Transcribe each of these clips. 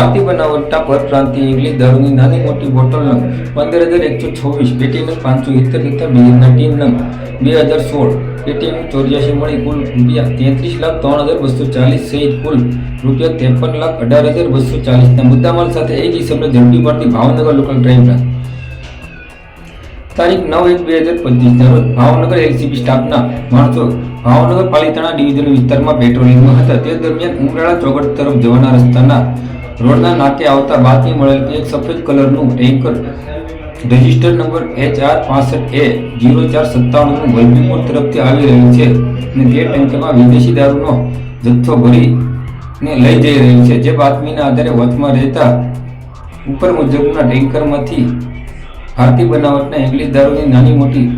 ભારતીય બનાવટના પરપ્રાંતીય ઇંગ્લિશ દારૂની નાની મોટી બોટલ નંગ 15,126, પેટી નંગ 570 તથા બીયરના ટીન નંગ 2016, પેટી નંગ 84 મળી કુલ ₹33,03,240 સહિત કુલ ₹53,18,240 મુદ્દામાલ સાથે એક ઇસમને ઝડપી પાડતી ભાવનગર લોકલ ક્રાઇમ બ્રાન્ચ તારીખ 9/1/2025 ના રોજ ભાવનગર એલસીબી સ્ટાફના માણસો ભાવનગર પાલિતાણા ડિવિઝન વિસ્તારમાં પેટ્રોલિંગમાં હતા. તે દરમિયાન ઉમરાળા ચોગઠ તરફ જવાના રસ્તાના રોડના નાકે આવતા બાતમી મળેલ કે એક સફેદ કલરનું tanker register number HR65A0457 Vallabhipur તરફથી આવી રહ્યું છે અને તે ટેન્કરમાં વિદેશી દારૂનો જથ્થો ભરીને લઈ જઈ રહ્યું છે. જે બાતમીના આધારે વચમાં રહેતા ઉપર મુજબના ટેન્કરમાંથી ભારતીય બનાવટના ઇંગ્લિશ દારૂની નાની મોટી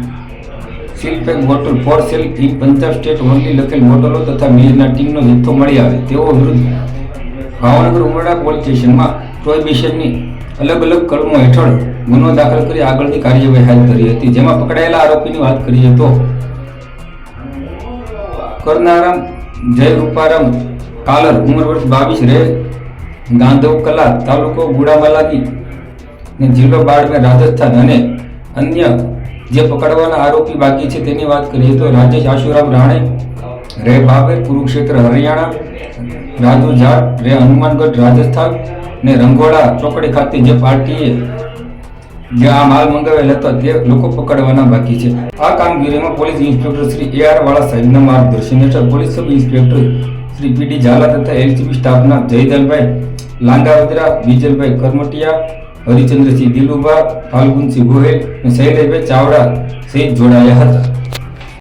seal pack bottle for sale in Punjab state only લખેલ બોટલો તથા બીયરના ટીનનો જથ્થો મળી આવે તેઓ વિરુદ્ધ ભાવનગર ઉમરડા પોલીસ સ્ટેશનમાં પ્રોહિબિશનની અલગ અલગ કલમો હેઠળ ગુનો દાખલ કરી આગળની કાર્યવાહી હાથ ધરી હતી. જેમાં પકડાયેલા આરોપીની વાત કરીએ તો કરનારામ જય રૂપારામ કાલર, ઉંમર વર્ષ 22, રહે ગાંધવકલા, તાલુકો ગુડામાલાની, જિલ્લો બાડમેર, રાજસ્થાન. અને અન્ય જે પકડવાના આરોપી બાકી છે તેની વાત કરીએ તો રાજેશ આશુરામ રાણે, રહે બાબર, કુરુક્ષેત્ર, હરિયાણા, રાજુ જાટ, રહે હનુમાનગઢ, રાજસ્થાન, ને રંગોળા ચોકડી ખાતે જે પાર્ટીએ જે આ માલ મંગાવેલ હતો તે લોકો પકડવાના બાકી છે. આ કામગીરીમાં પોલીસ ઇન્સ્પેક્ટર શ્રી AR વાળા સાહેબના માર્ગદર્શન હેઠળ police sub inspector Shri PD Jhala તથા એલસીબી સ્ટાફના જયદલભાઈ લાંગાવદરા, બીજલભાઈ કરમટિયા, હરિચંદ્રસિંહ દિલુભા, ફાલ્ગુનસિંહ ગોહેલ અને શૈલેષભાઈ ચાવડા સહિત જોડાયા હતા.